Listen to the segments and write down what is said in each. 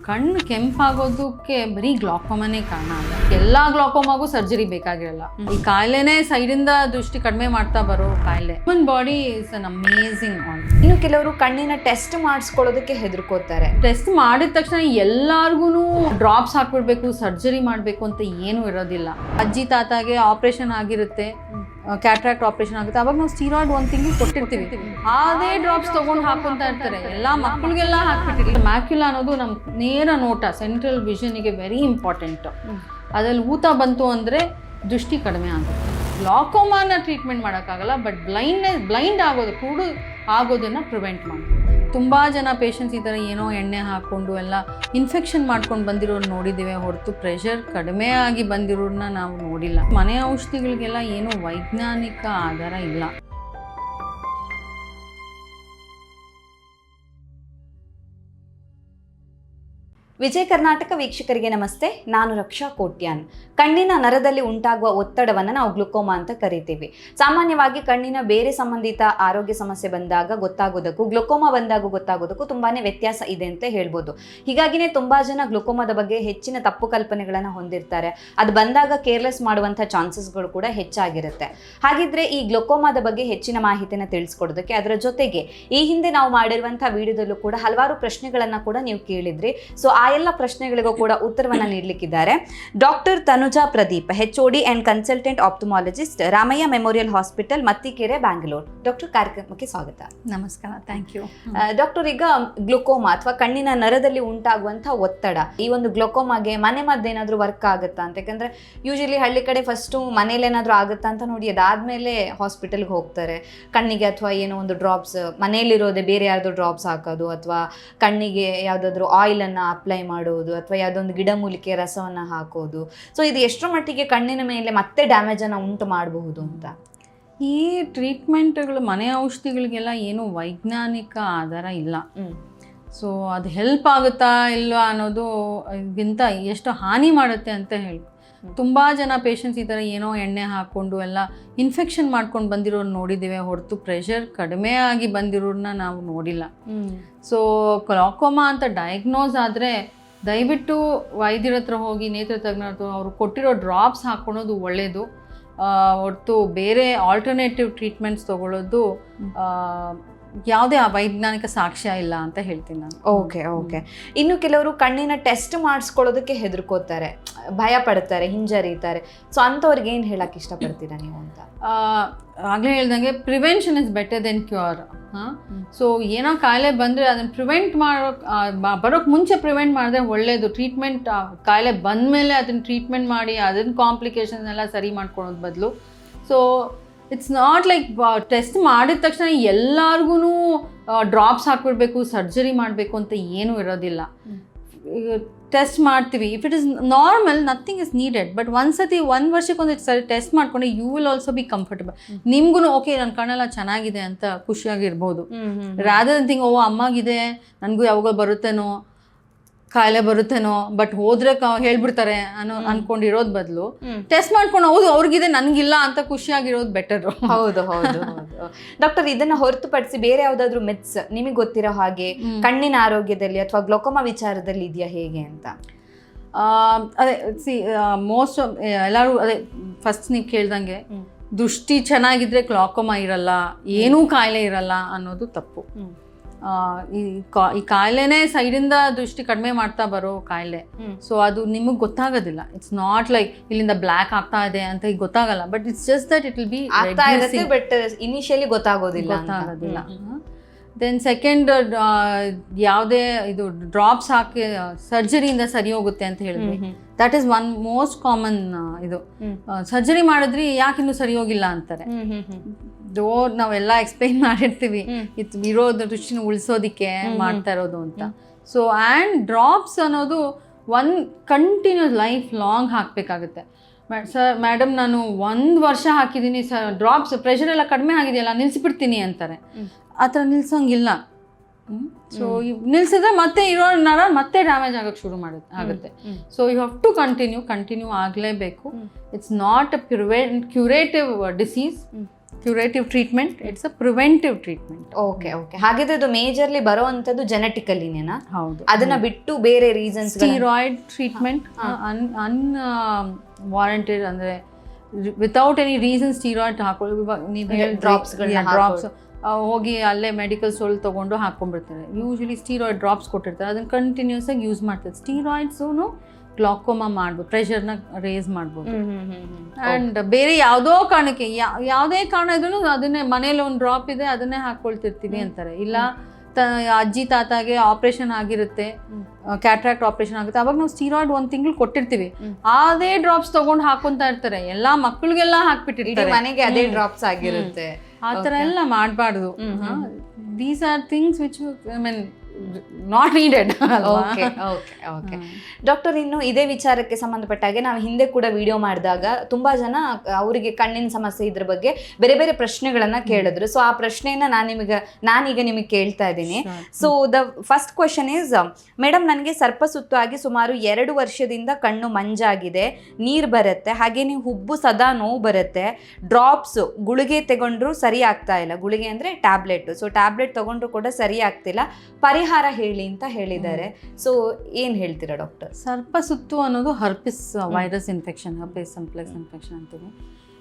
ಕಣ್ಣು ಕೆಂಪಾಗೋದಕ್ಕೆ ಬರೀ ಗ್ಲಾಕೋಮಾನೇ ಕಾರಣ ಅಲ್ಲ. ಎಲ್ಲ ಗ್ಲಾಕೋಮಾಗೂ ಸರ್ಜರಿ ಬೇಕಾಗಿರಲ್ಲ. ಈ ಕಾಯಿಲೆನೇ ಸೈಡಿಂದ ದೃಷ್ಟಿ ಕಡಿಮೆ ಮಾಡ್ತಾ ಬರೋ ಕಾಯಿಲೆ. Human body is an amazing on. ಇನ್ನು ಕೆಲವರು ಕಣ್ಣಿನ ಟೆಸ್ಟ್ ಮಾಡಿಸ್ಕೊಳ್ಳೋದಕ್ಕೆ ಹೆದರ್ಕೋತಾರೆ. ಟೆಸ್ಟ್ ಮಾಡಿದ ತಕ್ಷಣ ಎಲ್ಲಾರ್ಗು ಡ್ರಾಪ್ಸ್ ಹಾಕ್ಬಿಡ್ಬೇಕು, ಸರ್ಜರಿ ಮಾಡಬೇಕು ಅಂತ ಏನೂ ಇರೋದಿಲ್ಲ. ಅಜ್ಜಿ ತಾತಾಗೆ ಆಪರೇಷನ್ ಆಗಿರುತ್ತೆ, ಕ್ಯಾಟ್ರಾಕ್ಟ್ ಆಪರೇಷನ್ ಆಗುತ್ತೆ, ಅವಾಗ ನಾವು ಸ್ಟೀರಾಯ್ಡ್ 1 ತಿಂಗಳು ಕೊಟ್ಟಿರ್ತೀವಿ. ಅದೇ ಡ್ರಾಪ್ಸ್ ತಗೊಂಡು ಹಾಕೊಂತ ಇರ್ತಾರೆ. ಎಲ್ಲ ಮಕ್ಕಳಿಗೆಲ್ಲ ಹಾಕ್ಬಿಟ್ಟಿರ್ತೀವಿ. ಮ್ಯಾಕ್ಯುಲಾ ಅನ್ನೋದು ನಮ್ಮ ನೇರ ನೋಟ, ಸೆಂಟ್ರಲ್ ವಿಷನ್ಗೆ ವೆರಿ ಇಂಪಾರ್ಟೆಂಟ್. ಅದ್ರಲ್ಲಿ ಊತ ಬಂತು ಅಂದರೆ ದೃಷ್ಟಿ ಕಡಿಮೆ ಆಗುತ್ತೆ. ಗ್ಲಾಕೋಮಾನ ಟ್ರೀಟ್ಮೆಂಟ್ ಮಾಡೋಕ್ಕಾಗಲ್ಲ, ಬಟ್ ಬ್ಲೈಂಡ್ ಆಗೋದನ್ನು ಪ್ರಿವೆಂಟ್ ಮಾಡ್ಬೋದು. ತುಂಬ ಜನ ಪೇಷಂಟ್ಸ್ ಈ ಥರ ಏನೋ ಎಣ್ಣೆ ಹಾಕ್ಕೊಂಡು ಎಲ್ಲ ಇನ್ಫೆಕ್ಷನ್ ಮಾಡ್ಕೊಂಡು ಬಂದಿರೋರು ನೋಡಿದ್ದೀವಿ ಹೊರತು ಪ್ರೆಷರ್ ಕಡಿಮೆ ಆಗಿ ಬಂದಿರೋರನ್ನ ನಾವು ನೋಡಿಲ್ಲ. ಮನೆ ಔಷಧಿಗಳಿಗೆಲ್ಲ ಏನೂ ವೈಜ್ಞಾನಿಕ ಆಧಾರ ಇಲ್ಲ. ವಿಜಯ ಕರ್ನಾಟಕ ವೀಕ್ಷಕರಿಗೆ ನಮಸ್ತೆ. ನಾನು ರಕ್ಷಾ ಕೋಟ್ಯಾನ್. ಕಣ್ಣಿನ ನರದಲ್ಲಿ ಉಂಟಾಗುವ ಒತ್ತಡವನ್ನು ನಾವು ಗ್ಲುಕೋಮಾ ಅಂತ ಕರಿತೀವಿ. ಸಾಮಾನ್ಯವಾಗಿ ಕಣ್ಣಿನ ಬೇರೆ ಸಂಬಂಧಿತ ಆರೋಗ್ಯ ಸಮಸ್ಯೆ ಬಂದಾಗ ಗೊತ್ತಾಗೋದಕ್ಕೂ ಗ್ಲುಕೋಮಾ ಬಂದಾಗ ಗೊತ್ತಾಗೋದಕ್ಕೂ ತುಂಬಾನೇ ವ್ಯತ್ಯಾಸ ಇದೆ ಅಂತ ಹೇಳ್ಬೋದು. ಹೀಗಾಗಿನೇ ತುಂಬಾ ಜನ ಗ್ಲುಕೋಮಾದ ಬಗ್ಗೆ ಹೆಚ್ಚಿನ ತಪ್ಪು ಕಲ್ಪನೆಗಳನ್ನು ಹೊಂದಿರ್ತಾರೆ. ಅದು ಬಂದಾಗ ಕೇರ್ಲೆಸ್ ಮಾಡುವಂಥ ಚಾನ್ಸಸ್ಗಳು ಕೂಡ ಹೆಚ್ಚಾಗಿರುತ್ತೆ. ಹಾಗಿದ್ರೆ ಈ ಗ್ಲುಕೋಮಾದ ಬಗ್ಗೆ ಹೆಚ್ಚಿನ ಮಾಹಿತಿಯನ್ನು ತಿಳಿಸ್ಕೊಡೋದಕ್ಕೆ, ಅದರ ಜೊತೆಗೆ ಈ ಹಿಂದೆ ನಾವು ಮಾಡಿರುವಂಥ ವಿಡಿಯೋದಲ್ಲೂ ಕೂಡ ಹಲವಾರು ಪ್ರಶ್ನೆಗಳನ್ನು ಕೂಡ ನೀವು ಕೇಳಿದ್ರಿ. ಸೊ ಆ ಎಲ್ಲ ಪ್ರಶ್ನೆಗಳಿಗೂ ಕೂಡ ಉತ್ತರವನ್ನು ನೀಡಲಿಕ್ಕಿದ್ದಾರೆ doctor Tanuja Pradeep, HOD and consultant ophthalmologist, Ramaiah memorial hospital, Mathikere, Bangalore. Doctor, ಕಾರ್ಯಕ್ರಮಕ್ಕೆ ಸ್ವಾಗತ. ನಮಸ್ಕಾರ, ಥ್ಯಾಂಕ್ ಯು. ಡಾಕ್ಟರ್, ಈಗ ಗ್ಲುಕೋಮಾ ಅಥವಾ ಕಣ್ಣಿನ ನರದಲ್ಲಿ ಉಂಟಾಗುವಂಥ ಒತ್ತಡ, ಈ ಒಂದು ಗ್ಲುಕೋಮಾಗೆ ಮನೆ ಮದ್ದೇನಾದರೂ ವರ್ಕ್ ಆಗುತ್ತಾ ಅಂತ? ಯಾಕಂದ್ರೆ ಯೂಶಲಿ ಹಳ್ಳಿ ಕಡೆ ಫಸ್ಟು ಮನೇಲೇನಾದರೂ ಆಗುತ್ತಾ ಅಂತ ನೋಡಿ ಅದಾದಮೇಲೆ ಹಾಸ್ಪಿಟಲ್ಗೆ ಹೋಗ್ತಾರೆ. ಕಣ್ಣಿಗೆ ಅಥವಾ ಏನೋ ಒಂದು ಡ್ರಾಪ್ಸ್ ಮನೆಯಲ್ಲಿರೋದೇ ಬೇರೆ ಯಾರ್ದೋ ಡ್ರಾಪ್ಸ್ ಹಾಕೋದು, ಅಥವಾ ಕಣ್ಣಿಗೆ ಯಾವುದಾದ್ರೂ ಆಯಿಲನ್ನು ಅಪ್ಲೈ ಮಾಡೋದು, ಅಥವಾ ಯಾವುದೊಂದು ಗಿಡಮೂಲಿಕೆ ರಸವನ್ನು ಹಾಕೋದು. ಸೊ ಇದು ಎಷ್ಟರ ಮಟ್ಟಿಗೆ ಕಣ್ಣಿನ ಮೇಲೆ ಮತ್ತೆ ಡ್ಯಾಮೇಜನ್ನು ಉಂಟು ಮಾಡಬಹುದು ಅಂತ? ಈ ಟ್ರೀಟ್ಮೆಂಟ್ಗಳು, ಮನೆ ಔಷಧಿಗಳಿಗೆಲ್ಲ ಏನೂ ವೈಜ್ಞಾನಿಕ ಆಧಾರ ಇಲ್ಲ. ಸೊ ಅದು ಹೆಲ್ಪ್ ಆಗುತ್ತಾ ಇಲ್ವಾ ಅನ್ನೋದುಗಿಂತ ಎಷ್ಟು ಹಾನಿ ಮಾಡುತ್ತೆ ಅಂತ ಹೇಳಿ. ತುಂಬ ಜನ ಪೇಷಂಟ್ಸ್ ಈ ಥರ ಏನೋ ಎಣ್ಣೆ ಹಾಕ್ಕೊಂಡು ಎಲ್ಲ ಇನ್ಫೆಕ್ಷನ್ ಮಾಡ್ಕೊಂಡು ಬಂದಿರೋರು ನೋಡಿದ್ದೀವಿ ಹೊರತು ಪ್ರೆಷರ್ ಕಡಿಮೆ ಆಗಿ ಬಂದಿರೋರನ್ನ ನಾವು ನೋಡಿಲ್ಲ. ಸೊ ಗ್ಲಾಕೋಮಾ ಅಂತ ಡಯಾಗ್ನೋಸ್ ಆದರೆ ದಯವಿಟ್ಟು ವೈದ್ಯರ ಹತ್ರ ಹೋಗಿ, ನೇತ್ರ ತಜ್ಞರ ಹತ್ರ ಅವರು ಕೊಟ್ಟಿರೋ ಡ್ರಾಪ್ಸ್ ಹಾಕ್ಕೊಳೋದು ಒಳ್ಳೆಯದು ಹೊರತು ಬೇರೆ ಆಲ್ಟರ್ನೇಟಿವ್ ಟ್ರೀಟ್ಮೆಂಟ್ಸ್ ತೊಗೊಳ್ಳೋದು ಯಾವುದೇ ವೈಜ್ಞಾನಿಕ ಸಾಕ್ಷ್ಯ ಇಲ್ಲ ಅಂತ ಹೇಳ್ತೀನಿ ನಾನು. ಓಕೆ. ಇನ್ನು ಕೆಲವರು ಕಣ್ಣಿನ ಟೆಸ್ಟ್ ಮಾಡಿಸ್ಕೊಳ್ಳೋದಕ್ಕೆ ಹೆದರ್ಕೋತಾರೆ, ಭಯ ಪಡ್ತಾರೆ, ಹಿಂಜರಿತಾರೆ. ಸೊ ಅಂಥವ್ರಿಗೆ ಏನು ಹೇಳಕ್ಕೆ ಇಷ್ಟಪಡ್ತೀರಾ ನೀವು ಅಂತ? ಆಗಲೇ ಹೇಳ್ದಂಗೆ prevention is better then cure. So ಏನೋ ಕಾಯಿಲೆ ಬಂದರೆ ಅದನ್ನು ಪ್ರಿವೆಂಟ್ ಬರೋಕ್ಕೆ ಮುಂಚೆ ಪ್ರಿವೆಂಟ್ ಮಾಡಿದ್ರೆ ಒಳ್ಳೆಯದು. ಟ್ರೀಟ್ಮೆಂಟ್ ಕಾಯಿಲೆ ಬಂದಮೇಲೆ ಅದನ್ನು ಟ್ರೀಟ್ಮೆಂಟ್ ಮಾಡಿ ಅದನ್ನ ಕಾಂಪ್ಲಿಕೇಶನ್ಸ್ ಎಲ್ಲ ಸರಿ ಮಾಡ್ಕೊಳೋದು ಬದಲು. So it's not like test ಮಾಡಿದ ತಕ್ಷಣ ಎಲ್ಲಾರ್ಗು ಡ್ರಾಪ್ಸ್ ಹಾಕ್ಬಿಡ್ಬೇಕು, ಸರ್ಜರಿ ಮಾಡಬೇಕು ಅಂತ ಏನೂ ಇರೋದಿಲ್ಲ. ಟೆಸ್ಟ್ ಮಾಡ್ತೀವಿ. If it is normal, nothing is needed. But ಒಂದ್ಸತಿ 1 ವರ್ಷಕ್ಕೊಂದು ಸರಿ ಟೆಸ್ಟ್ ಮಾಡ್ಕೊಂಡ್ರೆ you will also be comfortable. ನಿಮ್ಗೂ ಓಕೆ, ನನ್ನ ಕಣ್ಣೆಲ್ಲ ಚೆನ್ನಾಗಿದೆ ಅಂತ ಖುಷಿಯಾಗಿರ್ಬೋದು. ರಾದರ್ ದನ್ ಥಿಂಕ್ ಅಮ್ಮಾಗಿದೆ, ನನಗೂ ಯಾವಾಗ ಬರುತ್ತೇನೋ, ಕಾಯಿಲೆ ಬರುತ್ತೇನೋ, ಬಟ್ ಹೋದ್ರೆ ಹೇಳ್ಬಿಡ್ತಾರೆ ಅನ್ಕೊಂಡಿರೋದ್ ಬದಲು ಟೆಸ್ಟ್ ಮಾಡ್ಕೊಂಡು ಹೌದು ಅವ್ರಿಗಿದೆ ನನಗಿಲ್ಲ ಅಂತ ಖುಷಿಯಾಗಿರೋದು ಬೆಟರ್. ಹೌದು. ಡಾಕ್ಟರ್, ಇದನ್ನ ಹೊರತುಪಡಿಸಿ ಬೇರೆ ಯಾವ್ದಾದ್ರು ಮಿತ್ಸ್ ನಿಮಗೆ ಗೊತ್ತಿರೋ ಹಾಗೆ ಕಣ್ಣಿನ ಆರೋಗ್ಯದಲ್ಲಿ ಅಥವಾ ಗ್ಲೋಕೋಮಾ ವಿಚಾರದಲ್ಲಿ ಇದೆಯಾ ಹೇಗೆ ಅಂತ? ಅದೇ ಮೋಸ್ಟ್ ಎಲ್ಲರೂ ಅದೇ ಫಸ್ಟ್ ನೀವು ಕೇಳ್ದಂಗೆ ದೃಷ್ಟಿ ಚೆನ್ನಾಗಿದ್ರೆ ಗ್ಲಾಕೋಮಾ ಇರಲ್ಲ, ಏನೂ ಕಾಯಿಲೆ ಇರಲ್ಲ ಅನ್ನೋದು ತಪ್ಪು. ಈ ಕಾಯಿಲೆನೇ ಸೈಡಿಂದ ದೃಷ್ಟಿ ಕಡಿಮೆ ಮಾಡ್ತಾ ಬರೋ ಕಾಯಿಲೆ. ಸೊ ಅದು ನಿಮಗೆ ಗೊತ್ತಾಗೋದಿಲ್ಲ. ಇಟ್ಸ್ ನಾಟ್ ಲೈಕ್ ಇಲ್ಲಿಂದ ಬ್ಲ್ಯಾಕ್ ಆಗ್ತಾ ಇದೆ ಅಂತ ಈಗ ಗೊತ್ತಾಗಲ್ಲ, but it's just that it will be but initially ಗೊತ್ತಾಗೋದಿಲ್ಲ. ದೆನ್ ಸೆಕೆಂಡ್, ಯಾವುದೇ ಇದು ಡ್ರಾಪ್ಸ್ ಹಾಕಿ ಸರ್ಜರಿಯಿಂದ ಸರಿ ಹೋಗುತ್ತೆ ಅಂತ ಹೇಳಿದ್ವಿ. That is one most common. ಇದು ಸರ್ಜರಿ ಮಾಡಿದ್ರಿ ಯಾಕಿನ್ನೂ ಸರಿ ಹೋಗಿಲ್ಲ ಅಂತಾರೆ. ನಾವೆಲ್ಲ ಎಕ್ಸ್ಪ್ಲೈನ್ ಮಾಡಿರ್ತೀವಿ ಇರೋದು ದೃಷ್ಟಿನ ಉಳಿಸೋದಿಕ್ಕೆ ಮಾಡ್ತಾ ಇರೋದು ಅಂತ. ಸೊ ಆ್ಯಂಡ್ ಡ್ರಾಪ್ಸ್ ಅನ್ನೋದು ಕಂಟಿನ್ಯೂಸ್ ಲೈಫ್ ಲಾಂಗ್ ಹಾಕಬೇಕಾಗುತ್ತೆ. ಸರ್ ಮೇಡಮ್ ನಾನು 1 ವರ್ಷ ಹಾಕಿದ್ದೀನಿ ಸರ್, ಡ್ರಾಪ್ಸ್ ಪ್ರೆಷರ್ ಎಲ್ಲ ಕಡಿಮೆ ಆಗಿದೆಯಲ್ಲ, ನಿಲ್ಲಿಸ್ಬಿಡ್ತೀನಿ ಅಂತಾರೆ. ಆ ಥರ ನಿಲ್ಸೋಂಗಿಲ್ಲ. ಸೊ ನಿಲ್ಸಿದ್ರೆ ಮತ್ತೆ ಇರೋ ನರ ಮತ್ತೆ ಡ್ಯಾಮೇಜ್ ಆಗೋಕ್ಕೆ ಶುರು ಆಗುತ್ತೆ. So you have to continue ಆಗಲೇಬೇಕು. It's not a curative disease. Curative treatment, it's a preventive treatment. Okay okay, ಹಾಗಿದ್ರೆ ಇದು ಮೇಜರ್ಲಿ ಬರೋವಂಥದ್ದು ಜೆನೆಟಿಕಲಿನೇನಾ? ಹೌದು, ಅದನ್ನ ಬಿಟ್ಟು ಬೇರೆ ರೀಸನ್ಸ್? ಸ್ಟೀರಾಯ್ಡ್ ಟ್ರೀಟ್ಮೆಂಟ್ ವಾರಂಟೆಡ್ ಅಂದರೆ ವಿತೌಟ್ ಎನಿ ರೀಸನ್ ಸ್ಟೀರಾಯ್ಡ್ ನೀವು ಡ್ರಾಪ್ಸ್ ಹೋಗಿ ಅಲ್ಲೇ ಮೆಡಿಕಲ್ ಸ್ಟೋರ್ ತಗೊಂಡು ಹಾಕೊಂಡ್ಬಿಡ್ತಾರೆ. ಯೂಶಲಿ ಸ್ಟೀರಾಯ್ಡ್ ಡ್ರಾಪ್ಸ್ ಕೊಟ್ಟಿರ್ತಾರೆ, ಅದನ್ನು ಕಂಟಿನ್ಯೂಸ್ ಆಗಿ ಯೂಸ್ ಮಾಡ್ತಾರೆ. ಸ್ಟೀರಾಯ್ಡ್ಸೂ ಗ್ಲಾಕೋಮಾ ಮಾಡ್ಬೋದು, ಪ್ರೆಷರ್ನ ರೇಸ್ ಮಾಡ್ಬೋದು. ಆ್ಯಂಡ್ ಬೇರೆ ಯಾವುದೋ ಕಾರಣಕ್ಕೆ ಯಾವುದೇ ಕಾರಣ ಇದ್ರೂ ಅದನ್ನೇ ಮನೇಲಿ ಒಂದು ಡ್ರಾಪ್ ಇದೆ ಅದನ್ನೇ ಹಾಕ್ಕೊಳ್ತಿರ್ತೀವಿ ಅಂತಾರೆ. ಇಲ್ಲ ಅಜ್ಜಿ ತಾತಾಗೆ ಆಪರೇಷನ್ ಆಗಿರುತ್ತೆ, ಕ್ಯಾಟ್ರಾಕ್ಟ್ ಆಪರೇಷನ್ ಆಗುತ್ತೆ, ಅವಾಗ ನಾವು ಸ್ಟೀರಾಯ್ಡ್ 1 ತಿಂಗಳು ಕೊಟ್ಟಿರ್ತೀವಿ, ಅದೇ ಡ್ರಾಪ್ಸ್ ತಗೊಂಡು ಹಾಕೊಂತಾ ಇರ್ತಾರೆ. ಎಲ್ಲಾ ಮಕ್ಳಿಗೆಲ್ಲ ಹಾಕ್ಬಿಟ್ಟಿರ್ತಾರೆ, ಮನೆಗೆ ಅದೇ ಡ್ರಾಪ್ಸ್ ಆಗಿರುತ್ತೆ. ಆ ಥರ ಎಲ್ಲ ಮಾಡಬಾರ್ದು. These are things which I mean not needed. Okay okay okay doctor, ಇನ್ನು ಇದೇ ವಿಚಾರಕ್ಕೆ ಸಂಬಂಧಪಟ್ಟಾಗೆ ನಾವು ಹಿಂದೆ ಕೂಡ ವಿಡಿಯೋ ಮಾಡಿದಾಗ ತುಂಬಾ ಜನ ಅವರಿಗೆ ಕಣ್ಣಿನ ಸಮಸ್ಯೆ ಇದ್ರ ಬಗ್ಗೆ ಬೇರೆ ಬೇರೆ ಪ್ರಶ್ನೆಗಳನ್ನ ಕೇಳಿದ್ರು. ಸೊ ಆ ಪ್ರಶ್ನೆಯನ್ನ ನಾನೀಗ ನಿಮಗೆ ಕೇಳ್ತಾ ಇದ್ದೀನಿ. So the first question is, madam ನನಗೆ ಸರ್ಪಸುತ್ತು ಆಗಿ ಸುಮಾರು 2 ವರ್ಷದಿಂದ ಕಣ್ಣು ಮಂಜಾಗಿದೆ, ನೀರು ಬರುತ್ತೆ, ಹಾಗೇನೆ ಹುಬ್ಬು ಸದಾ ನೋವು ಬರುತ್ತೆ, ಡ್ರಾಪ್ಸ್ ಗುಳಿಗೆ ತಗೊಂಡ್ರು ಸರಿ ಆಗ್ತಾ ಇಲ್ಲ. ಗುಳಿಗೆ ಅಂದ್ರೆ ಟ್ಯಾಬ್ಲೆಟ್. ಸೊ ಟ್ಯಾಬ್ಲೆಟ್ ತಗೊಂಡ್ರು ಕೂಡ ಸರಿ ಆಗ್ತಿಲ್ಲ, ಪರಿಹಾರ ಹೇಳಿ ಅಂತ ಹೇಳಿದ್ದಾರೆ. ಸೊ ಏನ್ ಹೇಳ್ತೀರಾ ಡಾಕ್ಟರ್? ಸರ್ಪಸುತ್ತು ಅನ್ನೋದು herpes virus infection, herpes simplex infection ಅಂತೀವಿ.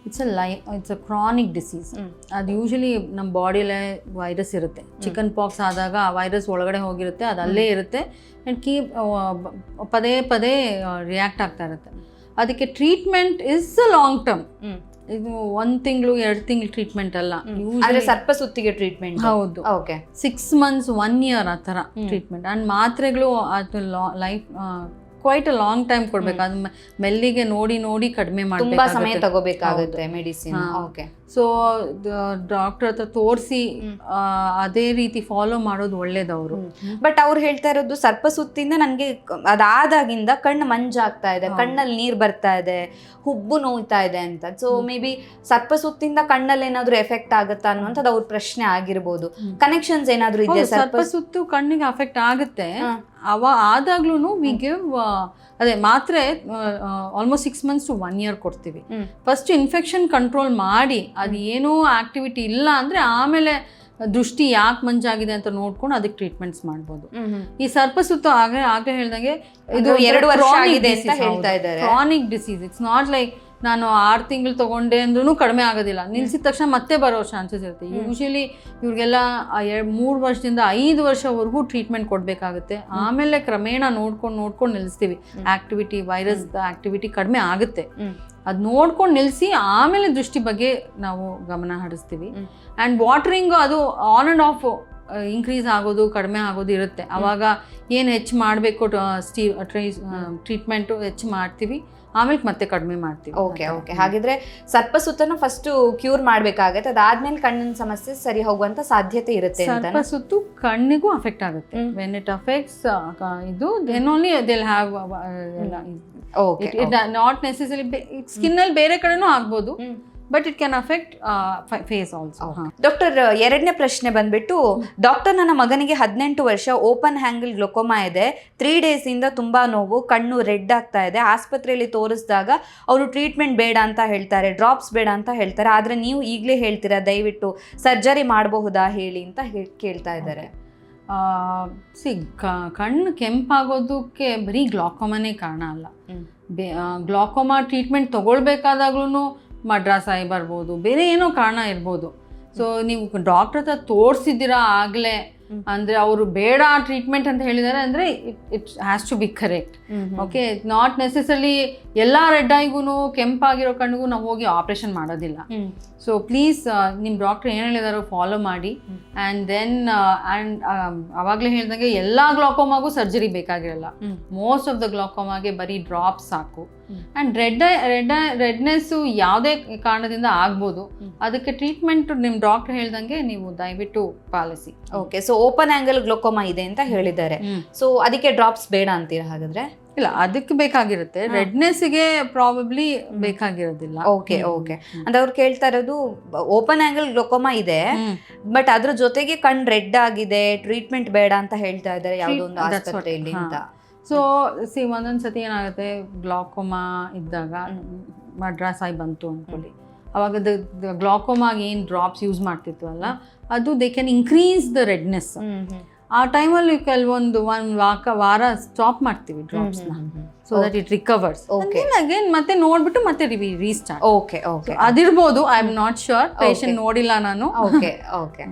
It's a chronic disease. ಅದು ಯೂಶಲಿ ನಮ್ಮ ಬಾಡಿಯಲ್ಲೇ ವೈರಸ್ ಇರುತ್ತೆ. ಚಿಕನ್ ಪಾಕ್ಸ್ ಆದಾಗ ಆ ವೈರಸ್ ಒಳಗಡೆ ಹೋಗಿರುತ್ತೆ, ಅದು ಅಲ್ಲೇ ಇರುತ್ತೆ ಆ್ಯಂಡ್ ಪದೇ ಪದೇ ರಿಯಾಕ್ಟ್ ಆಗ್ತಾ ಇರುತ್ತೆ. ಅದಕ್ಕೆ treatment is a long term. ಇದು 1 ತಿಂಗಳು 2 ತಿಂಗಳು ಟ್ರೀಟ್ಮೆಂಟ್ ಅಲ್ಲ. ಸರ್ಪಸುತ್ತಿಗೆ ಟ್ರೀಟ್ಮೆಂಟ್ ಹೌದು, 6 ಮಂತ್ಸ್ 1 ಇಯರ್ ಆ ಥರ ಟ್ರೀಟ್ಮೆಂಟ್. ಆ್ಯಂಡ್ ಮಾತ್ರೆಗಳು ಅದು life quite a long time ಕೊಡ್ಬೇಕು. ಅದು ಮೆಲ್ಲಿಗೆ ನೋಡಿ ಕಡಿಮೆ ಮಾಡಬೇಕು, ತುಂಬಾ ಸಮಯ ತಗೋಬೇಕಾಗುತ್ತೆ ಮೆಡಿಸಿನ್. ಓಕೆ, ಸೊ ಡಾಕ್ಟರ್ ಹತ್ರ ತೋರಿಸಿ ಅದೇ ರೀತಿ ಫಾಲೋ ಮಾಡೋದು ಒಳ್ಳೇದು ಅವರು. ಬಟ್ ಅವ್ರು ಹೇಳ್ತಾ ಇರೋದು ಸರ್ಪಸುತ್ತಿಂದ ನನಗೆ ಅದಾದಾಗಿಂದ ಕಣ್ಣು ಮಂಜಾಗ್ತಾ ಇದೆ, ಕಣ್ಣಲ್ಲಿ ನೀರು ಬರ್ತಾ ಇದೆ, ಹುಬ್ಬು ನೋಯ್ತಾ ಇದೆ ಅಂತ. ಸೊ ಮೇ ಬಿ ಸರ್ಪಸುತ್ತಿಂದ ಕಣ್ಣಲ್ಲಿ ಏನಾದ್ರು ಎಫೆಕ್ಟ್ ಆಗುತ್ತಾ ಅನ್ನುವಂಥದ್ದು ಅವ್ರ ಪ್ರಶ್ನೆ ಆಗಿರ್ಬೋದು. ಕನೆಕ್ಷನ್ಸ್ ಏನಾದ್ರು ಇದೆ? ಸರ್ಪಸುತ್ತು ಕಣ್ಣಿಗೆ ಅಫೆಕ್ಟ್ ಆಗುತ್ತೆ, ಆದಾಗ್ಲೂ ವಿ ಗಿವ್ ಅದೇ ಮಾತ್ರೆ ಆಲ್ಮೋಸ್ಟ್ 6 ಮಂತ್ಸ್ ಟು 1 ಇಯರ್ ಕೊಡ್ತೀವಿ. ಫಸ್ಟ್ ಇನ್ಫೆಕ್ಷನ್ ಕಂಟ್ರೋಲ್ ಮಾಡಿ ಅದು ಏನೂ ಆಕ್ಟಿವಿಟಿ ಇಲ್ಲ ಅಂದರೆ ಆಮೇಲೆ ದೃಷ್ಟಿ ಯಾಕೆ ಮಂಜಾಗಿದೆ ಅಂತ ನೋಡ್ಕೊಂಡು ಅದಕ್ಕೆ ಟ್ರೀಟ್ಮೆಂಟ್ಸ್ ಮಾಡ್ಬೋದು. ಈ ಸರ್ಪಸುತ್ತು ಆಗಲೇ ಹೇಳ್ದಂಗೆ ಇದು 2 ವರ್ಷ ಆಗಿದೆ ಅಂತ ಹೇಳ್ತಾ ಇದ್ದಾರೆ. Chronic disease. It's not like ನಾನು 6 ತಿಂಗಳು ತೊಗೊಂಡೆ ಅಂದ್ರೂ ಕಡಿಮೆ ಆಗೋದಿಲ್ಲ, ನಿಲ್ಸಿದ ತಕ್ಷಣ ಮತ್ತೆ ಬರೋ ಚಾನ್ಸಸ್ ಇರುತ್ತೆ. ಯೂಶಲಿ ಇವ್ರಿಗೆಲ್ಲ 3 ವರ್ಷದಿಂದ 5 ವರ್ಷವರೆಗೂ ಟ್ರೀಟ್ಮೆಂಟ್ ಕೊಡಬೇಕಾಗುತ್ತೆ. ಆಮೇಲೆ ಕ್ರಮೇಣ ನೋಡ್ಕೊಂಡು ನಿಲ್ಲಿಸ್ತೀವಿ. ಆಕ್ಟಿವಿಟಿ, ವೈರಸ್ ಆಕ್ಟಿವಿಟಿ ಕಡಿಮೆ ಆಗುತ್ತೆ, ಅದು ನೋಡ್ಕೊಂಡು ನಿಲ್ಲಿಸಿ ಆಮೇಲೆ ದೃಷ್ಟಿ ಬಗ್ಗೆ ನಾವು ಗಮನ ಹರಿಸ್ತೀವಿ. ಆ್ಯಂಡ್ ವಾಟರಿಂಗು ಅದು ಆನ್ ಆ್ಯಂಡ್ ಆಫ್ ಇನ್ಕ್ರೀಸ್ ಆಗೋದು ಕಡಿಮೆ ಆಗೋದು ಇರುತ್ತೆ. ಆವಾಗ ಏನು ಹೆಚ್ಚು ಮಾಡಬೇಕು ಟ್ರೀಟ್ಮೆಂಟು ಹೆಚ್ಚು ಮಾಡ್ತೀವಿ, ಆಮೇಲೆ ಮತ್ತೆ ಕಡಿಮೆ ಮಾಡ್ತೀವಿ. ಓಕೆ ಓಕೆ, ಹಾಗಿದ್ರೆ ಸರ್ಪಸುತ್ತನ್ನು ಫಸ್ಟ್ ಕ್ಯೂರ್ ಮಾಡಬೇಕಾಗತ್ತೆ, ಅದಾದ್ಮೇಲೆ ಕಣ್ಣಿನ ಸಮಸ್ಯೆ ಸರಿ ಹೋಗುವಂತ ಸಾಧ್ಯತೆ ಇರುತ್ತೆ. ಸರ್ಪಸುತ್ತು ಕಣ್ಣಿಗೂ ಅಫೆಕ್ಟ್ ಆಗುತ್ತೆ. ವೆನ್ ಇಟ್ ಅಫೆಕ್ಟ್ಸ್ ಇದು then only they will have not necessary skin ಅಲ್ಲಿ ಬೇರೆ ಕಡೆನೂ ಆಗ್ಬೋದು, but it can affect face also. Doctor, 2ನೇ ಪ್ರಶ್ನೆ ಬಂದ್ಬಿಟ್ಟು, ಡಾಕ್ಟರ್ ನನ್ನ ಮಗನಿಗೆ 18 ವರ್ಷ, ಓಪನ್ ಹ್ಯಾಂಗಲ್ ಗ್ಲೋಕೋಮಾ ಇದೆ, 3 days ಇಂದ ತುಂಬಾ ನೋವು, ಕಣ್ಣು ರೆಡ್ ಆಗ್ತಾ ಇದೆ, ಆಸ್ಪತ್ರೆಯಲ್ಲಿ ತೋರಿಸಿದಾಗ ಅವರು ಟ್ರೀಟ್ಮೆಂಟ್ ಬೇಡ ಅಂತ ಹೇಳ್ತಾರೆ, ಡ್ರಾಪ್ಸ್ ಬೇಡ ಅಂತ ಹೇಳ್ತಾರೆ, ಆದ್ರೆ ನೀವು ಈಗಲೇ ಹೇಳ್ತೀರಾ ದಯವಿಟ್ಟು ಸರ್ಜರಿ ಮಾಡಬಹುದಾ ಹೇಳಿ ಅಂತ ಕೇಳ್ತಾ ಇದ್ದಾರೆ. ಕಣ್ಣು ಕೆಂಪಾಗೋದಕ್ಕೆ ಬರೀ ಗ್ಲಾಕೋಮಾನೇ ಕಾರಣ ಅಲ್ಲ. ಗ್ಲಾಕೋಮಾ ಟ್ರೀಟ್ಮೆಂಟ್ ತಗೊಳ್ಬೇಕಾದಾಗ್ಲೂ ಮಡ್ರಾಸಾಯಿ ಬರ್ಬೋದು, ಬೇರೆ ಏನೋ ಕಾರಣ ಇರ್ಬೋದು. ಸೊ ನೀವು ಡಾಕ್ಟರ್ ಹತ್ರ ತೋರಿಸಿದ್ದೀರಾ ಆಗಲೇ ಅಂದರೆ ಅವರು ಬೇಡ ಟ್ರೀಟ್ಮೆಂಟ್ ಅಂತ ಹೇಳಿದ್ದಾರೆ ಅಂದರೆ it has to be correct. Okay, not necessary ಎಲ್ಲ ರೆಡ್ ಐಗೂ ಕೆಂಪಾಗಿರೋ ಕಣ್ಣಿಗೂ ನಾವು ಹೋಗಿ ಆಪ್ರೇಷನ್ ಮಾಡೋದಿಲ್ಲ. ಸೊ ಪ್ಲೀಸ್ ನಿಮ್ಮ ಡಾಕ್ಟರ್ ಏನು ಹೇಳಿದಾರೋ ಫಾಲೋ ಮಾಡಿ. ಆ್ಯಂಡ್ ದೆನ್ ಅವಾಗಲೇ ಹೇಳ್ದಂಗೆ ಎಲ್ಲ ಗ್ಲಾಕೋಮಾಗೂ ಸರ್ಜರಿ ಬೇಕಾಗಿರಲ್ಲ. ಮೋಸ್ಟ್ ಆಫ್ ದ ಗ್ಲಾಕೋಮಾಗೆ ಬರೀ ಡ್ರಾಪ್ಸ್ ಸಾಕು. ಆ್ಯಂಡ್ ರೆಡ್ನೆಸ್ಸು ಯಾವುದೇ ಕಾರಣದಿಂದ ಆಗ್ಬೋದು, ಅದಕ್ಕೆ ಟ್ರೀಟ್ಮೆಂಟ್ ನಿಮ್ಮ ಡಾಕ್ಟರ್ ಹೇಳ್ದಂಗೆ ನೀವು ದಯವಿಟ್ಟು policy. Okay, so open angle glaucoma ಇದೆ ಅಂತ ಹೇಳಿದ್ದಾರೆ, ಸೊ ಅದಕ್ಕೆ ಡ್ರಾಪ್ಸ್ ಬೇಡ ಅಂತೀರಾ ಹಾಗಾದ್ರೆ? ಇಲ್ಲ, ಅದಕ್ಕೆ ಬೇಕಾಗಿರುತ್ತೆ, ರೆಡ್ನೆಸ್ಗೆ ಪ್ರಾಬಬ್ಲಿ ಬೇಕಾಗಿರೋದಿಲ್ಲ. ಓಕೆ ಓಕೆ, ಅಂದ್ರೆ ಅವ್ರು ಕೇಳ್ತಾ ಇರೋದು ಓಪನ್ ಆಂಗಲ್ ಗ್ಲೋಕೋಮಾ ಇದೆ, ಬಟ್ ಅದ್ರ ಜೊತೆಗೆ ಕಣ್ ರೆಡ್ ಆಗಿದೆ, ಟ್ರೀಟ್ಮೆಂಟ್ ಬೇಡ ಅಂತ ಹೇಳ್ತಾ ಇದ್ದಾರೆ ಯಾವುದೋ ಒಂದು ಆಸ್ಪತ್ರೆಯಲ್ಲಿ ಅಂತ. ಸೊ ಒಂದೊಂದು ಸತಿ ಏನಾಗುತ್ತೆ, ಗ್ಲಾಕೋಮಾ ಇದ್ದಾಗ ಮಡ್ರಾಸಾಯಿ ಬಂತು ಅಂದ್ಕೊಳ್ಳಿ, ಅವಾಗ ಗ್ಲಾಕೋಮಾಗೆ ಏನು ಡ್ರಾಪ್ಸ್ ಯೂಸ್ ಮಾಡ್ತಿತ್ತು ಅಲ್ಲ, ಅದು they can increase the redness. ಆ ಟೈಮಲ್ಲಿ ಕೆಲವೊಂದು ವಾರ ಸ್ಟಾಪ್ ಮಾಡ್ತೀವಿ ಡ್ರಾಪ್ಸ್ನ, so that it recovers. Again ಮತ್ತೆ ನೋಡ್ಬಿಟ್ಟು ಮತ್ತೆ ರೀಸ್ಟಾರ್ಟ್. ಓಕೆ ಓಕೆ, ಅದಿರ್ಬೋದು, I am not sure, patient ನೋಡಿಲ್ಲ ನಾನು. Okay okay.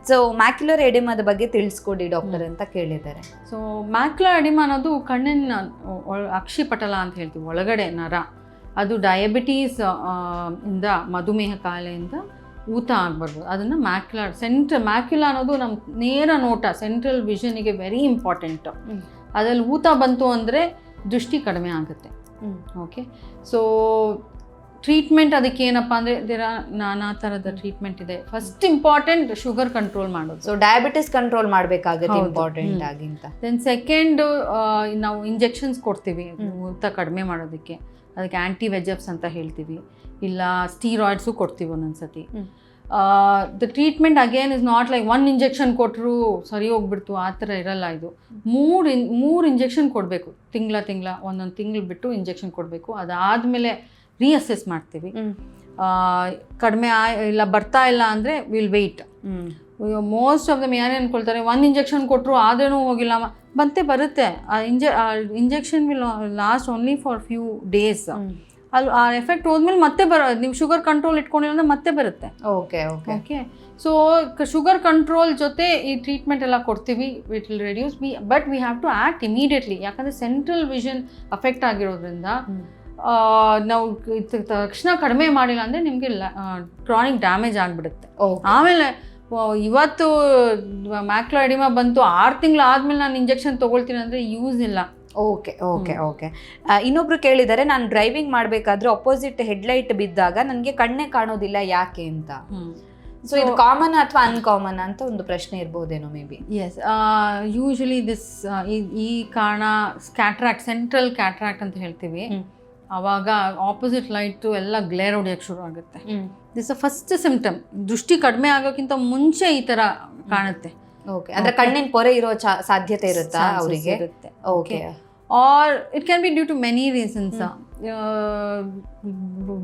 ಸೊ ಮ್ಯಾಕ್ಯುಲರ್ ಎಡಿಮಾದ ಬಗ್ಗೆ ತಿಳಿಸ್ಕೊಡಿ ಡಾಕ್ಟರ್ ಅಂತ ಕೇಳಿದ್ದಾರೆ. ಸೊ ಮ್ಯಾಕ್ಯುಲರ್ ಎಡಿಮಾ ಅನ್ನೋದು ಕಣ್ಣಿನ ಅಕ್ಷಿಪಟಲ ಅಂತ ಹೇಳ್ತೀವಿ, ಒಳಗಡೆ ನರ. ಅದು ಡಯಾಬಿಟೀಸ್ ಇಂದ, ಮಧುಮೇಹ ಕಾಯಿಲೆಯಿಂದ ಊತ ಆಗ್ಬಾರ್ದು, ಅದನ್ನು ಮ್ಯಾಕ್ಯುಲಾ ಅನ್ನೋದು ನಮ್ಮ ನೇರ ನೋಟ, ಸೆಂಟ್ರಲ್ ವಿಷನಿಗೆ ವೆರಿ ಇಂಪಾರ್ಟೆಂಟ್. ಅದ್ರಲ್ಲಿ ಊತ ಬಂತು ಅಂದರೆ ದೃಷ್ಟಿ ಕಡಿಮೆ ಆಗುತ್ತೆ. ಓಕೆ, ಸೊ ಟ್ರೀಟ್ಮೆಂಟ್ ಅದಕ್ಕೆ ಏನಪ್ಪ ಅಂದರೆ ನಾನಾ ಥರದ ಟ್ರೀಟ್ಮೆಂಟ್ ಇದೆ. ಫಸ್ಟ್ ಇಂಪಾರ್ಟೆಂಟ್ ಶುಗರ್ ಕಂಟ್ರೋಲ್ ಮಾಡೋದು. ಸೊ ಡಯಾಬಿಟಿಸ್ ಕಂಟ್ರೋಲ್ ಮಾಡಬೇಕಾಗುತ್ತೆ ಇಂಪಾರ್ಟೆಂಟ್ ಆಗಿಂತ. ದೆನ್ ಸೆಕೆಂಡ್, ನಾವು ಇಂಜೆಕ್ಷನ್ಸ್ ಕೊಡ್ತೀವಿ ಊತ ಕಡಿಮೆ ಮಾಡೋದಕ್ಕೆ, ಅದಕ್ಕೆ ಆ್ಯಂಟಿ-ವೆಜೆಫ್ಸ್ ಅಂತ ಹೇಳ್ತೀವಿ, ಇಲ್ಲ ಸ್ಟೀರಾಯ್ಡ್ಸು ಕೊಡ್ತೀವಿ ಒಂದೊಂದ್ಸತಿ. The treatment again is not like one injection ಕೊಟ್ಟರು ಸರಿ ಹೋಗ್ಬಿಡ್ತು, ಆ ಥರ ಇರಲ್ಲ. ಇದು ಮೂರು ಇಂಜೆಕ್ಷನ್ ಕೊಡಬೇಕು, ತಿಂಗಳ ಒಂದೊಂದು ತಿಂಗಳು ಬಿಟ್ಟು ಇಂಜೆಕ್ಷನ್ ಕೊಡಬೇಕು. ಅದಾದಮೇಲೆ ರೀಅಸೆಸ್ ಮಾಡ್ತೀವಿ. ಕಡಿಮೆ ಇಲ್ಲ, ಬರ್ತಾ ಇಲ್ಲ ಅಂದರೆ will weight. Most of them ಏನೇ ಅಂದ್ಕೊಳ್ತಾರೆ, ಒಂದು ಇಂಜೆಕ್ಷನ್ ಕೊಟ್ಟರು ಆದ್ರೂ ಹೋಗಿಲ್ಲ, ಮತ್ತೆ ಬರುತ್ತೆ. Injection will last only for few days. ಅಲ್ಲಿ ಆ ಎಫೆಕ್ಟ್ ಹೋದ್ಮೇಲೆ ಮತ್ತೆ ನೀವು ಶುಗರ್ ಕಂಟ್ರೋಲ್ ಇಟ್ಕೊಂಡಿಲ್ಲ ಅಂದ್ರೆ ಮತ್ತೆ ಬರುತ್ತೆ. Okay okay okay. So sugar control ಜೊತೆ ಈ ಟ್ರೀಟ್ಮೆಂಟ್ ಎಲ್ಲ ಕೊಡ್ತೀವಿ, it will reduce but we have to act immediately. ಯಾಕಂದರೆ ಸೆಂಟ್ರಲ್ ವಿಷನ್ ಅಫೆಕ್ಟ್ ಆಗಿರೋದ್ರಿಂದ ನಾವು ತಕ್ಷಣ ಕಡಿಮೆ ಮಾಡಿಲ್ಲ ಅಂದರೆ ನಿಮಗೆ ಕ್ರಾನಿಕ್ ಡ್ಯಾಮೇಜ್ ಆಗಿಬಿಡುತ್ತೆ. ಆಮೇಲೆ ಇವತ್ತು ಮ್ಯಾಕ್ಯುಲರ್ ಎಡಿಮಾ ಬಂತು, 6 ತಿಂಗಳು ಆದಮೇಲೆ ನಾನು ಇಂಜೆಕ್ಷನ್ ತೊಗೊಳ್ತೀನಿ ಅಂದರೆ ಯೂಸ್ ಇಲ್ಲ. Okay okay okay. ಇನ್ನೊಬ್ರು ಕೇಳಿದ್ದಾರೆ, ನಾನು ಡ್ರೈವಿಂಗ್ ಮಾಡಬೇಕಾದ್ರೆ ಅಪೋಸಿಟ್ ಹೆಡ್ಲೈಟ್ ಬಿದ್ದಾಗ ನನಗೆ ಕಣ್ಣೇ ಕಾಣೋದಿಲ್ಲ, ಯಾಕೆ ಅಂತ. ಸೊ ಇದು ಕಾಮನ್ ಅಥವಾ ಅನ್ಕಾಮನ್ ಅಂತ ಒಂದು ಪ್ರಶ್ನೆ ಇರ್ಬೋದೇನೋ may be. Yes, usually this ಈ ಕಾರಣ ಕ್ಯಾಟ್ರಾಕ್ಟ್, ಸೆಂಟ್ರಲ್ ಕ್ಯಾಟ್ರಾಕ್ಟ್ ಅಂತ ಹೇಳ್ತೀವಿ. ಆವಾಗ ಆಪೋಸಿಟ್ ಲೈಟು ಎಲ್ಲ ಗ್ಲೇರ್ ಹೊಡಿಯೋಕ್ಕೆ ಶುರು ಆಗುತ್ತೆ. This first symptom. ದೃಷ್ಟಿ ಕಡಿಮೆ ಆಗೋಕ್ಕಿಂತ ಮುಂಚೆ ಈ ಥರ ಕಾಣುತ್ತೆ. ಓಕೆ, ಅಂದರೆ ಕಣ್ಣಿನ ಪೊರೆ ಇರೋ ಸಾಧ್ಯತೆ ಇರುತ್ತಾ ಅವರಿಗೆ? Okay. Or it can be due to many reasons.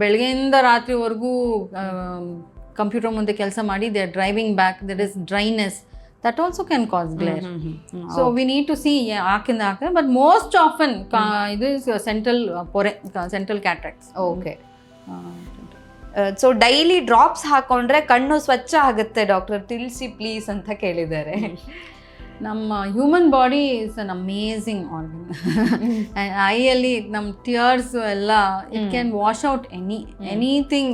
ಬೆಳಗ್ಗೆಯಿಂದ ರಾತ್ರಿವರೆಗೂ ಕಂಪ್ಯೂಟರ್ ಮುಂದೆ ಕೆಲಸ ಮಾಡಿ they are driving back, that is dryness, that also can cause glare. So we need to see ಯಾಕಿಂದ ಹಾಕಿದ್ರೆ, but most often ಇದು ಸೆಂಟ್ರಲ್ ಪೊರೆ, central cataracts. Okay. So daily drops ಹಾಕೊಂಡ್ರೆ ಕಣ್ಣು ಸ್ವಚ್ಛ ಆಗುತ್ತೆ ಡಾಕ್ಟರ್, ತಿಳಿಸಿ ಪ್ಲೀಸ್ ಅಂತ ಕೇಳಿದ್ದಾರೆ. ನಮ್ಮ human body is an amazing organ. ಐಯಲ್ಲಿ ನಮ್ಮ ಟಿಯರ್ಸ್ ಎಲ್ಲ it can wash out anything.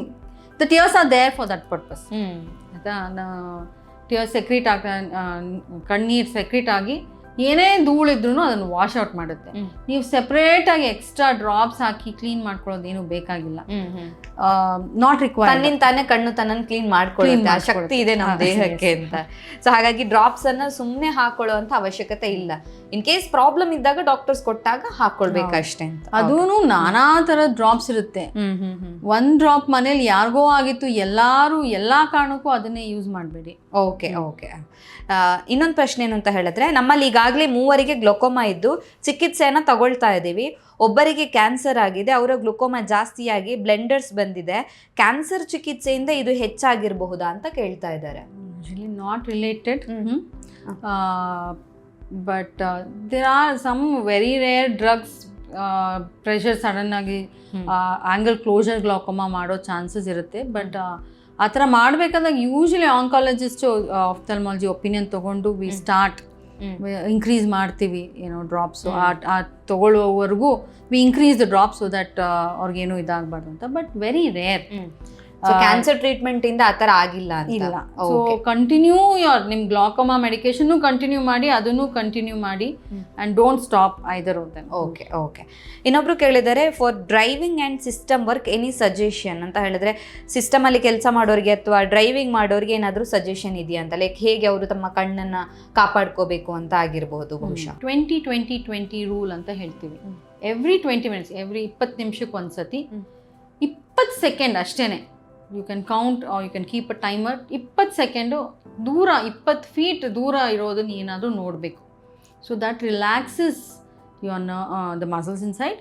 The tears are there for that purpose. ಆಯಿತಾ, ಟಿಯರ್ಸ್ ಸೆಕ್ರೀಟ್ ಕಣ್ಣೀರು ಸೆಕ್ರೀಟ್ ಆಗಿ ಏನೇ ಧೂಳಿದ್ರೂ ಅದನ್ನು ವಾಶ್ ಔಟ್ ಮಾಡುತ್ತೆ. ನೀವು ಸೆಪ್ರೇಟಾಗಿ ಎಕ್ಸ್ಟ್ರಾ ಡ್ರಾಪ್ಸ್ ಹಾಕಿ ಕ್ಲೀನ್ ಮಾಡ್ಕೊಳ್ಳೋದೇನು ಬೇಕಾಗಿಲ್ಲ. Not required. ತನ್ನಿಂದ ತಾನೇ ಕಣ್ಣು ತನ್ನನ್ನು ಕ್ಲೀನ್ ಮಾಡ್ಕೊಳ್ಳುತ್ತೆ, ಆ ಶಕ್ತಿ ಇದೆ ನಮ್ಮ ದೇಹಕ್ಕೆ ಅಂತ. ಸೊ ಹಾಗಾಗಿ ಡ್ರಾಪ್ಸ್ ಅನ್ನ ಸುಮ್ಮನೆ ಹಾಕೊಳ್ಳುವಂತ ಅವಶ್ಯಕತೆ ಇಲ್ಲ. ಇನ್ ಕೇಸ್ ಪ್ರಾಬ್ಲಮ್ ಇದ್ದಾಗ ಡಾಕ್ಟರ್ಸ್ ಕೊಟ್ಟಾಗ ಹಾಕೊಳ್ಬೇಕಷ್ಟೇ ಅಂತ. ಅದೂ ನಾನಾ ಥರದ ಡ್ರಾಪ್ಸ್ ಇರುತ್ತೆ. ಒಂದ್ ಡ್ರಾಪ್ ಮನೇಲಿ ಯಾರಿಗೋ ಆಗಿತ್ತು, ಎಲ್ಲಾ ಕಾರಣಕ್ಕೂ ಅದನ್ನೇ ಯೂಸ್ ಮಾಡಬೇಡಿ. Okay okay. ಇನ್ನೊಂದು ಪ್ರಶ್ನೆ ಏನು ಅಂತ ಹೇಳಿದ್ರೆ, ನಮ್ಮಲ್ಲಿ ಈಗಾಗಲೇ 3 ಗ್ಲೋಕೋಮಾ ಇದ್ದು ಚಿಕಿತ್ಸೆಯನ್ನು ತಗೊಳ್ತಾ ಇದ್ದೀವಿ. ಒಬ್ಬರಿಗೆ ಕ್ಯಾನ್ಸರ್ ಆಗಿದೆ, ಅವರ ಗ್ಲುಕೋಮಾ ಜಾಸ್ತಿಯಾಗಿ ಬ್ಲೆಂಡರ್ಸ್ ಬಂದಿದೆ. ಕ್ಯಾನ್ಸರ್ ಚಿಕಿತ್ಸೆಯಿಂದ ಇದು ಹೆಚ್ಚಾಗಿರಬಹುದಾ ಅಂತ ಕೇಳ್ತಾ ಇದ್ದಾರೆ. Usually not related, but there are some very rare drugs. Pressure sudden ಆಗಿ ಆಂಗಲ್ ಕ್ಲೋಸರ್ ಗ್ಲೋಕೋಮಾ ಮಾಡೋ ಚಾನ್ಸಸ್ ಇರುತ್ತೆ. ಬಟ್ ಆ ಥರ ಮಾಡಬೇಕಾದಾಗ ಯೂಶಲಿ ಆಂಕಾಲಜಿಸ್ಟು ಆಫ್ಥಲ್ಮಾಲಜಿ ಒಪಿನಿಯನ್ ತೊಗೊಂಡು ವಿ ಸ್ಟಾರ್ಟ್ ಇನ್ಕ್ರೀಸ್ ಮಾಡ್ತೀವಿ ಡ್ರಾಪ್ಸು. ಆ ತೊಗೊಳ್ಳೋವರೆಗೂ we increase the drops so that ಅವ್ರಿಗೇನು ಇದಾಗಬಾರ್ದು ಅಂತ. But very rare. Cancer treatment ಇಂದ ಆ ಥರ ಆಗಿಲ್ಲ ಇಲ್ಲ. ಸೊ ಕಂಟಿನ್ಯೂ ನಿಮ್ಮ ಗ್ಲಾಕೋಮಾ ಮೆಡಿಕೇಶನ್ ಕಂಟಿನ್ಯೂ ಮಾಡಿ, ಅದನ್ನು ಕಂಟಿನ್ಯೂ ಮಾಡಿ, and don't stop either of them. Okay okay. ಇನ್ನೊಬ್ರು ಕೇಳಿದ್ದಾರೆ, for driving and system work any suggestion ಅಂತ ಹೇಳಿದ್ರೆ, ಸಿಸ್ಟಮಲ್ಲಿ ಕೆಲಸ ಮಾಡೋರಿಗೆ ಅಥವಾ ಡ್ರೈವಿಂಗ್ ಮಾಡೋರಿಗೆ ಏನಾದರೂ ಸಜೆಷನ್ ಇದೆಯಾ ಅಂತ? ಲೈಕ್ ಹೇಗೆ ಅವರು ತಮ್ಮ ಕಣ್ಣನ್ನು ಕಾಪಾಡ್ಕೋಬೇಕು ಅಂತ ಆಗಿರ್ಬೋದು ಬಹುಶಃ. 20-20-20 ರೂಲ್ ಅಂತ ಹೇಳ್ತೀವಿ. ಎವ್ರಿ 20 minutes, ಎವ್ರಿ 20 ನಿಮಿಷಕ್ಕೆ ಒಂದ್ಸತಿ 20 ಸೆಕೆಂಡ್ ಅಷ್ಟೇ. You can count or you can keep a timer. 20 second ದೂರ, 20 ಫೀಟ್ ದೂರ ಇರೋದನ್ನ ಏನಾದರೂ ನೋಡಬೇಕು. So that relaxes your the muscles inside.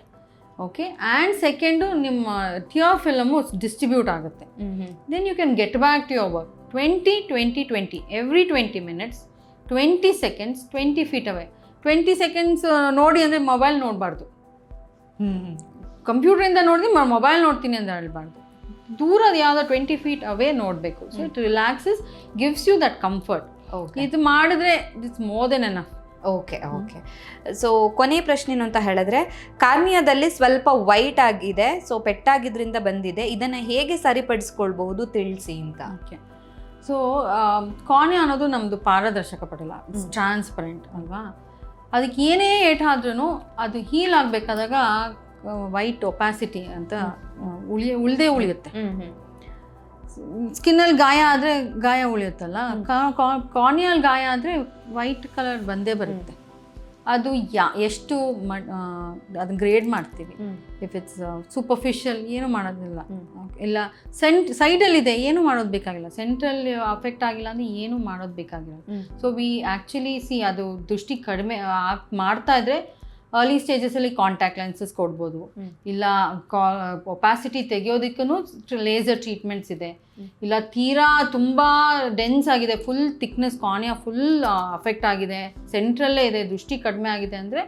Okay and second ನಿಮ್ಮ ಟಿಯರ್ ಫಿಲಮು ಡಿಸ್ಟ್ರಿಬ್ಯೂಟ್ ಆಗುತ್ತೆ. Then you can get back to your work. 20 every 20 minutes 20 seconds 20 feet away. 20 seconds ನೋಡಿ ಅಂದರೆ mobile ನೋಡಬಾರ್ದು. ಕಂಪ್ಯೂಟ್ರಿಂದ ನೋಡಿದ್ರೆ ಮೊಬೈಲ್ ನೋಡ್ತೀನಿ ಅಂತ ಹೇಳ್ಬಾರ್ದು. ದೂರದ ಯಾವುದೋ 20 feet ಅವೇ ನೋಡಬೇಕು. So it relaxes, gives you that comfort. ಇದು ಮಾಡಿದ್ರೆ it's more than enough. Okay. So ಕೊನೆ ಪ್ರಶ್ನೆ ಅಂತ ಹೇಳಿದ್ರೆ, ಕಾರ್ನಿಯಾದಲ್ಲಿ ಸ್ವಲ್ಪ ವೈಟ್ ಆಗಿದೆ, ಸೊ ಪೆಟ್ಟಾಗಿದ್ರಿಂದ ಬಂದಿದೆ, ಇದನ್ನು ಹೇಗೆ ಸರಿಪಡಿಸ್ಕೊಳ್ಬಹುದು ತಿಳಿಸಿ ಅಂತ. ಓಕೆ. ಸೊ ಕಾರ್ನಿಯಾ ಅನ್ನೋದು ನಮ್ಮದು ಪಾರದರ್ಶಕ ಪಟಲ, ಟ್ರಾನ್ಸ್ಪರೆಂಟ್ ಅಲ್ವಾ. ಅದಕ್ಕೆ ಏನೇ ಏಟಾದ್ರೂ ಅದು ಹೀಲ್ ಆಗಬೇಕಾದಾಗ ವೈಟ್ ಒಪಾಸಿಟಿ ಅಂತ ಉಳಿಯುತ್ತೆ. ಸ್ಕಿನ್ನಲ್ಲಿ ಗಾಯ ಆದರೆ ಗಾಯ ಉಳಿಯುತ್ತಲ್ಲ, ಕಾರ್ನಿಯಲ್ ಗಾಯ ಆದರೆ ವೈಟ್ ಕಲರ್ ಬಂದೇ ಬರುತ್ತೆ. ಅದು ಎಷ್ಟು ಅದನ್ನ ಗ್ರೇಡ್ ಮಾಡ್ತೀವಿ. ಇಫ್ ಇಟ್ಸ್ ಸೂಪರ್ಫಿಷಿಯಲ್ ಏನು ಮಾಡೋದಿಲ್ಲ, ಇಲ್ಲ ಸೈಡಲ್ಲಿದೆ ಏನು ಮಾಡೋದು ಬೇಕಾಗಿಲ್ಲ, ಸೆಂಟ್ರಲ್ಲಿ ಅಫೆಕ್ಟ್ ಆಗಿಲ್ಲ ಅಂದರೆ ಏನು ಮಾಡೋದು ಬೇಕಾಗಿಲ್ಲ. ಸೊ ವಿ ಆ್ಯಕ್ಚುಲಿ ಅದು ದೃಷ್ಟಿ ಕಡಿಮೆ ಮಾಡ್ತಾ ಇದ್ರೆ ಅರ್ಲಿ ಸ್ಟೇಜಸಲ್ಲಿ ಕಾಂಟ್ಯಾಕ್ಟ್ ಲೆನ್ಸಸ್ ಕೊಡ್ಬೋದು, ಇಲ್ಲ ಒಪಾಸಿಟಿ ತೆಗೆಯೋದಕ್ಕೂ ಲೇಸರ್ ಟ್ರೀಟ್ಮೆಂಟ್ಸ್ ಇದೆ, ಇಲ್ಲ ತೀರಾ ತುಂಬ ಡೆನ್ಸ್ ಆಗಿದೆ, full thickness cornea full affect ಆಗಿದೆ, ಸೆಂಟ್ರಲ್ಲೇ ಇದೆ, ದೃಷ್ಟಿ ಕಡಿಮೆ ಆಗಿದೆ ಅಂದರೆ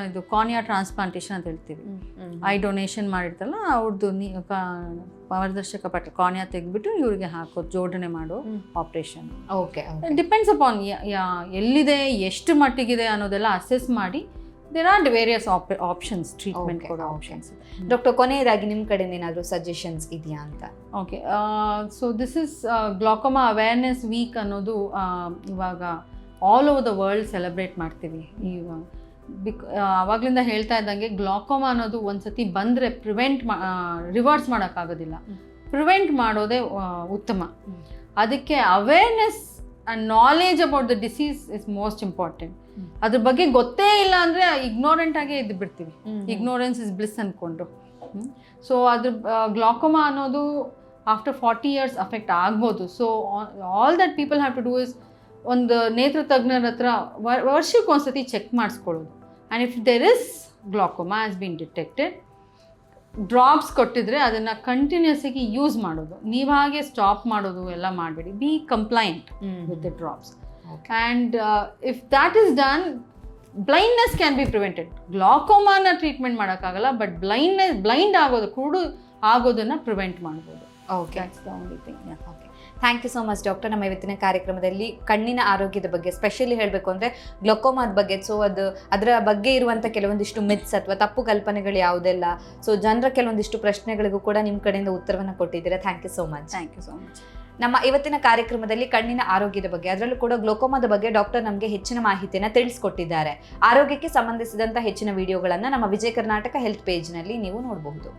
ಇದು ಕಾರ್ನಿಯಾ ಟ್ರಾನ್ಸ್ಪ್ಲಾಂಟೇಷನ್ ಅಂತ ಹೇಳ್ತೀವಿ. ಐ ಡೊನೇಷನ್ ಮಾಡಿರ್ತಾರಲ್ಲ ಅವ್ರದ್ದು ಪಾರದರ್ಶಕ ಪಟ್ಟ ಕಾರ್ನಿಯಾ ತೆಗೆದ್ಬಿಟ್ಟು ಇವರಿಗೆ ಹಾಕೋದು, ಜೋಡಣೆ ಮಾಡೋ ಆಪ್ರೇಷನ್. ಓಕೆ. ಡಿಪೆಂಡ್ಸ್ ಅಪಾನ್ ಎಲ್ಲಿದೆ, ಎಷ್ಟು ಮಟ್ಟಿಗಿದೆ ಅನ್ನೋದೆಲ್ಲ ಅಸೆಸ್ ಮಾಡಿ there are various options, treatment ಕೊಡೋ ಆಪ್ಷನ್ಸ್. ಡಾಕ್ಟರ್, ಕೊನೆಯದಾಗಿ ನಿಮ್ಮ ಕಡೆಯಿಂದ ಏನಾದರೂ ಸಜೆಷನ್ಸ್ ಇದೆಯಾ ಅಂತ? Okay. So this is glaucoma awareness week ಅನ್ನೋದು ಇವಾಗ all over the world celebrate ಮಾಡ್ತೀವಿ. ಇವಾಗ ಆವಾಗಲಿಂದ ಹೇಳ್ತಾ ಇದ್ದಂಗೆ ಗ್ಲಾಕೋಮಾ ಅನ್ನೋದು ಒಂದ್ಸತಿ ಬಂದರೆ ರಿವರ್ಸ್ ಮಾಡೋಕ್ಕಾಗೋದಿಲ್ಲ, ಪ್ರಿವೆಂಟ್ ಮಾಡೋದೇ ಉತ್ತಮ. ಅದಕ್ಕೆ awareness and knowledge about the disease is most important. ಅದ್ರ ಬಗ್ಗೆ ಗೊತ್ತೇ ಇಲ್ಲ ಅಂದರೆ ಇಗ್ನೋರೆಂಟ್ ಆಗೇ ಇದ್ದು ಬಿಡ್ತೀವಿ, ಇಗ್ನೋರೆನ್ಸ್ ಇಸ್ ಬ್ಲಿಸ್ ಅಂದ್ಕೊಂಡು. ಸೊ ಅದ್ರ ಗ್ಲಾಕೋಮಾ ಅನ್ನೋದು ಆಫ್ಟರ್ 40 years ಅಫೆಕ್ಟ್ ಆಗ್ಬೋದು. So all that people have to do is ಒಂದು ನೇತ್ರ ತಜ್ಞರ ಹತ್ರ ವರ್ಷಕ್ಕೆ ಒಂದ್ಸತಿ ಚೆಕ್ ಮಾಡಿಸ್ಕೊಳ್ಳೋದು. And if there is glaucoma has been detected, drops ಕೊಟ್ಟಿದ್ರೆ ಅದನ್ನು ಕಂಟಿನ್ಯೂಸಾಗಿ ಯೂಸ್ ಮಾಡೋದು, ನೀವು ಹಾಗೆ ಸ್ಟಾಪ್ ಮಾಡೋದು ಎಲ್ಲ ಮಾಡಬೇಡಿ. Be compliant with the drops. And if that is done, blindness can be prevented. ಗ್ಲಾಕೋಮಾನ ಟ್ರೀಟ್ಮೆಂಟ್ ಮಾಡೋಕ್ಕಾಗಲ್ಲ, ಬಟ್ ಬ್ಲೈಂಡ್ ಆಗೋದನ್ನು ಪ್ರಿವೆಂಟ್ ಮಾಡ್ಬೋದು. Okay. That's the only thing. Okay. Thank you so much doctor. ನಮ್ಮ ಇವತ್ತಿನ ಕಾರ್ಯಕ್ರಮದಲ್ಲಿ ಕಣ್ಣಿನ ಆರೋಗ್ಯದ ಬಗ್ಗೆ, ಸ್ಪೆಷಲಿ ಹೇಳಬೇಕು ಅಂದರೆ ಗ್ಲೋಕೋಮಾದ ಬಗ್ಗೆ, ಸೊ ಅದರ ಬಗ್ಗೆ ಇರುವಂಥ ಕೆಲವೊಂದಿಷ್ಟು ಮಿತ್ಸ್ ಅಥವಾ ತಪ್ಪು ಕಲ್ಪನೆಗಳು ಯಾವುದೆಲ್ಲ, ಸೊ ಜನರ ಕೆಲವೊಂದಿಷ್ಟು ಪ್ರಶ್ನೆಗಳಿಗೂ ಕೂಡ ನಿಮ್ಮ ಕಡೆಯಿಂದ ಉತ್ತರವನ್ನು ಕೊಟ್ಟಿದ್ದೀರಾ. Thank you so much. Thank you so much. ನಮ್ಮ ಇವತ್ತಿನ ಕಾರ್ಯಕ್ರಮದಲ್ಲಿ ಕಣ್ಣಿನ ಆರೋಗ್ಯದ ಬಗ್ಗೆ, ಅದರಲ್ಲೂ ಕೂಡ ಗ್ಲೋಕೋಮಾದ ಬಗ್ಗೆ ಡಾಕ್ಟರ್ ನಮಗೆ ಹೆಚ್ಚಿನ ಮಾಹಿತಿಯನ್ನು ತಿಳಿಸ್ಕೊಟ್ಟಿದ್ದಾರೆ. ಆರೋಗ್ಯಕ್ಕೆ ಸಂಬಂಧಿಸಿದಂಥ ಹೆಚ್ಚಿನ ವಿಡಿಯೋಗಳನ್ನು ನಮ್ಮ ವಿಜಯ ಕರ್ನಾಟಕ ಹೆಲ್ತ್ ಪೇಜ್ನಲ್ಲಿ ನೀವು ನೋಡಬಹುದು.